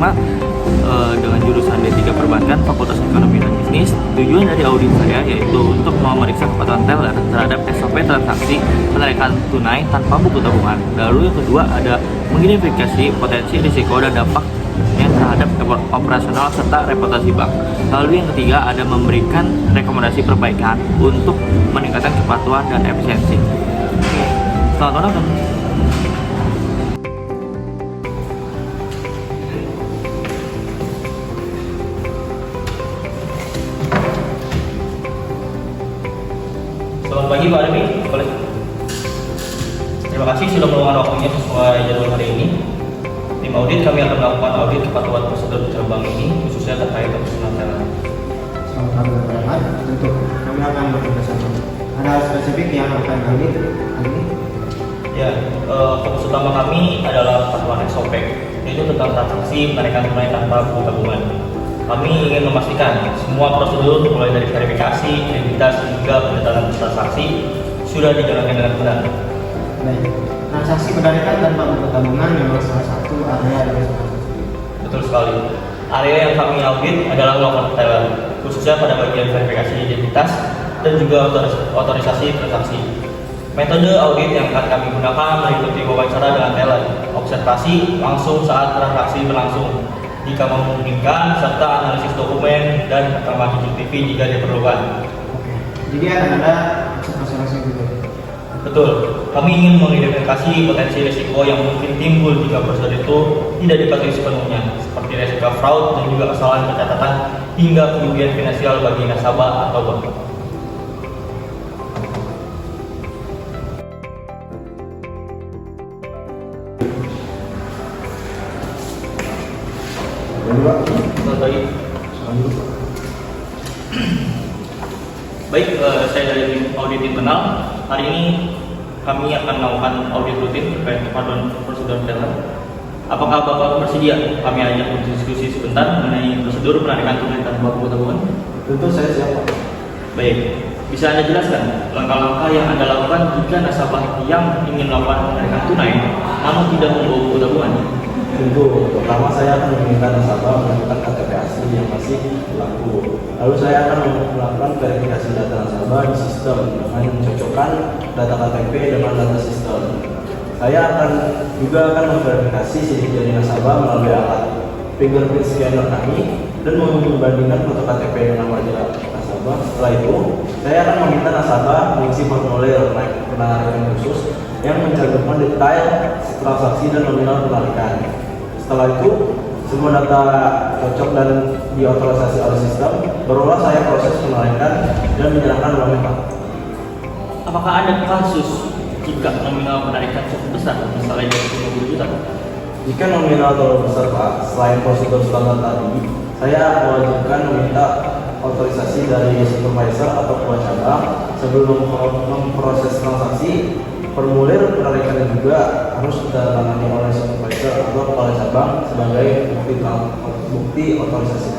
Prima dengan jurusan D3 Perbankan Fakultas Ekonomi dan Bisnis. Tujuan dari audit saya yaitu untuk memeriksa kepatuhan teller terhadap SOP transaksi penarikan tunai tanpa buku tabungan. Lalu yang kedua ada mengidentifikasi potensi risiko dan dampak yang terhadap operasional serta reputasi bank. Lalu yang ketiga ada memberikan rekomendasi perbaikan untuk meningkatkan kepatuhan dan efisiensi. Selamat menonton. Selamat pagi Pak Armi, boleh? Terima kasih sudah meluangkan waktunya sesuai jadwal hari ini. Tim audit kami akan melakukan audit kepatuhan prosedur cabang ini, khususnya terkait operasional teller. Selamat pagi Pak Rahmat, tentu kami akan bekerja sama. Ada hal spesifik yang akan audit hari ini? Ya, fokus utama kami adalah kepatuhan SOP, yaitu tentang transaksi penarikan tunai tanpa buku tabungan. Kami ingin memastikan semua prosedur mulai dari verifikasi, identitas hingga pendaftaran transaksi sudah dijalankan dengan benar. Baik, transaksi penarikan tanpa buku tabungan memang salah satu area dari transaksi. Betul sekali. Area yang kami audit adalah melakukan teller, khususnya pada bagian verifikasi identitas dan juga otorisasi transaksi. Metode audit yang akan kami gunakan meliputi wawancara dengan teller, observasi langsung saat transaksi berlangsung, jika memungkinkan, serta analisis dokumen dan rekaman CCTV jika diperlukan. Oke, jadi akan ada observasi gitu. Betul, kami ingin mengidentifikasi potensi risiko yang mungkin timbul jika prosedur itu tidak dipatuhi sepenuhnya, seperti risiko fraud dan juga kesalahan pencatatan hingga kerugian finansial bagi nasabah atau bank. Selamat pagi. Baik, saya dari tim audit internal. Hari ini kami akan melakukan audit rutin terkait kepatuhan prosedur teller. Apakah Bapak bersedia kami ajak berdiskusi sebentar mengenai prosedur penarikan tunai tanpa buku tabungan? Tentu saya siap Pak. Baik, bisa Anda jelaskan langkah-langkah yang Anda lakukan jika nasabah yang ingin melakukan penarikan tunai namun tidak membawa buku tabungan? Tentu, pertama saya akan meminta nasabah menunjukkan KTP asli yang masih berlaku. Lalu saya akan melakukan verifikasi data nasabah di sistem dengan mencocokkan data KTP dengan data sistem. Saya akan memverifikasi sidik jari nasabah melalui alat fingerprint scanner kami dan membandingkan foto KTP dengan wajah nasabah. Setelah itu, saya akan meminta nasabah mengisi formulir penarikan khusus yang mencantumkan detail transaksi dan nominal penarikan. Setelah itu, semua data cocok dan diotorisasi oleh sistem, barulah saya proses penarikan dan menyerahkan uangnya Pak. Apakah ada kasus jika nominal penarikan cukup besar, misalnya 50 juta? Jika nominal terlalu besar Pak, selain prosedur standar tadi, saya mewajibkan meminta otorisasi dari supervisor atau ketua cabang sebelum memproses transaksi. Formulir penarikan juga harus ditandatangani oleh supervisor atau kepala cabang sebagai bukti otorisasi.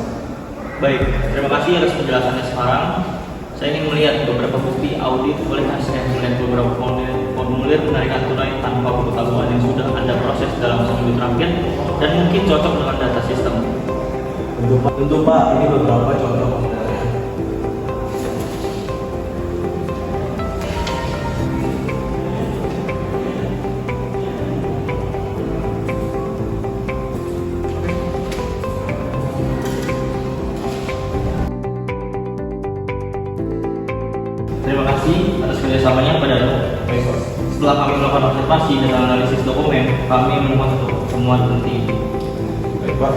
Baik, terima kasih atas penjelasannya sekarang. Saya ingin melihat beberapa bukti audit. Bolehkah saya melihat beberapa formulir penarikan tunai tanpa buku tabungan yang sudah Anda proses dalam seminggu terakhir dan mungkin cocok dengan data sistem? Tentu Pak, ini beberapa contoh penarikan. Terima kasih atas kerjasamanya pada besok. Setelah kami melakukan observasi dan analisis dokumen, kami menemukan satu temuan penting. Baik Pak.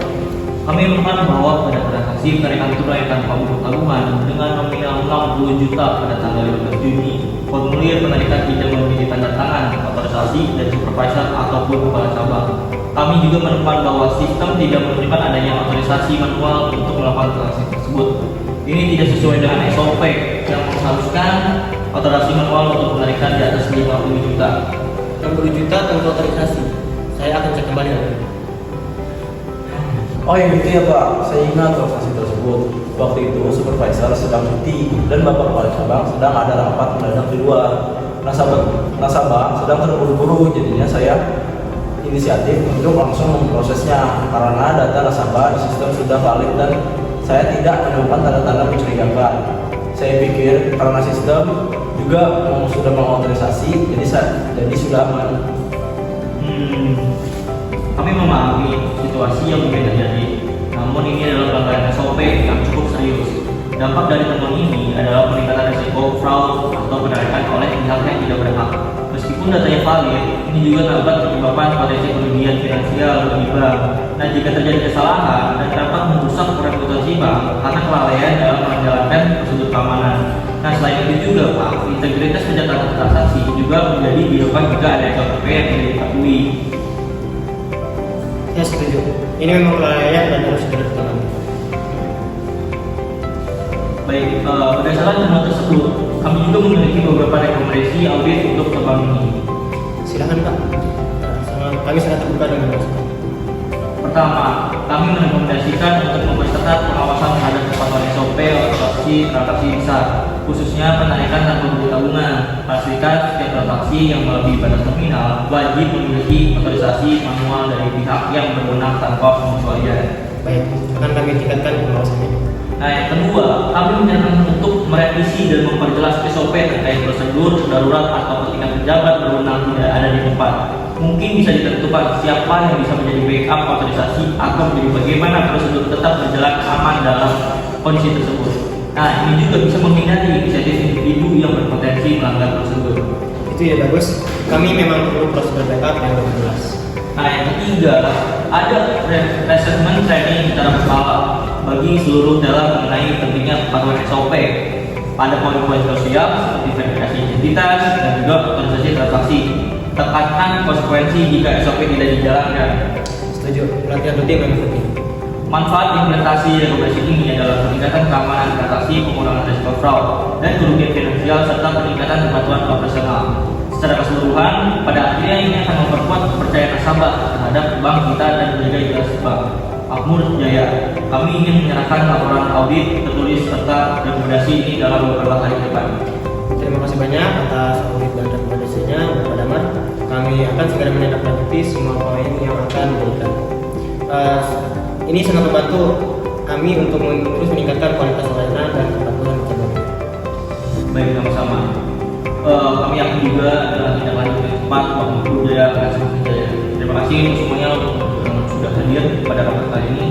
Kami menemukan bahwa pada transaksi penarikan tunai tanpa buku tabungan dengan nominal 60 juta pada tanggal 15 Juni, formulir penarikan tidak memiliki tanda tangan otorisasi dari supervisor ataupun kepala cabang. Kami juga menemukan bahwa sistem tidak menunjukkan adanya otorisasi manual untuk melakukan transaksi tersebut. Ini tidak sesuai dengan SOP yang mengharuskan otorisasi manual untuk penarikan di atas 50 juta. 60 juta tanpa otorisasi. Saya akan cek kembali. Oh yang gitu ya Pak, saya ingat transaksi tersebut. Waktu itu supervisor sedang cuti dan Bapak Kepala Cabang sedang ada rapat mendadak di luar. Nasabah sedang terburu-buru, jadinya saya inisiatif untuk langsung memprosesnya karena data nasabah di sistem sudah valid dan saya tidak menemukan tanda-tanda mencurigakan. Saya pikir karena sistem juga sudah mengotorisasi, jadi sudah aman. Kami memahami situasi yang mungkin terjadi, namun ini adalah pelanggaran SOP yang cukup serius. Dampak dari temuan ini adalah peningkatan risiko fraud atau penarikan oleh pihak yang tidak berhak. Meskipun datanya valid, ini juga dapat menyebabkan potensi kerugian finansial bagi bank. Nah, jika terjadi kesalahan dan dapat merusak reputasi bank karena kelalaian dalam menjalankan prosedur keamanan. Nah, selain itu juga Pak, integritas pencatatan transaksi juga menjadi dilakukan jika ada SOP yang tidak diketahui. Saya setuju. Ini memang layak dan harus segera ditangani. Baik, berdasarkan temuan tersebut, kami juga memiliki beberapa rekomendasi audit untuk ke bank ini. Silakan Pak. Kami sangat terbuka dengan masukan. Pertama, kami merekomendasikan untuk memperketat pengawasan terhadap kepatuhan SOP transaksi besar, khususnya penarikan tanpa buku tabungan. Pastikan setiap transaksi yang melebihi batas nominal wajib memiliki otorisasi manual dari pihak yang berwenang tanpa pengecualian. Baik, akan kami tingkatkan pengawasannya. Nah, yang kedua, kami menyarankan untuk merevisi dan memperjelas SOP terkait prosedur darurat atau ketika pejabat berwenang tidak ada di tempat. Mungkin bisa ditentukan siapa yang bisa menjadi backup otorisasi atau menjadi bagaimana prosedur tetap berjalan aman dalam kondisi tersebut. Nah, ini juga bisa menghindari inisiatif individu yang berpotensi melanggar prosedur. Itu ya bagus. Kami memang perlu prosedur backup yang lebih jelas. Nah, yang ketiga, ada assessment training secara berkala bagi seluruh dalam mengenai pentingnya kepatuhan SOP pada poin-poin sosial seperti verifikasi identitas dan juga otorisasi transaksi. Tekankan konsekuensi jika SOP tidak dijalankan. Setuju. Pelatihan rutin memang penting. Manfaat implementasi rekomendasi ini adalah peningkatan keamanan transaksi, pengurangan risiko fraud, dan kerugian finansial serta peningkatan kepatuhan operasional. Secara keseluruhan, pada akhirnya ini akan memperkuat kepercayaan nasabah terhadap bank kita dan menjaga jelas bank. Makmur Jaya, kami ingin menyerahkan laporan audit tertulis serta rekomendasi ini dalam beberapa hari ke depan. Terima kasih banyak atas audit dan rekomendasinya, Bapak Damar. Kami akan segera menindaklanjuti semua poin yang akan diberikan. Ini sangat membantu kami untuk terus meningkatkan kualitas layanan dan kepatuhan nasabah. Baik, sama-sama. Kami yakin juga dalam tindak lanjut yang cepat Bapak Jaya akan semakin jaya. Terima kasih untuk semuanya untuk sudah hadir pada rapat kali ini.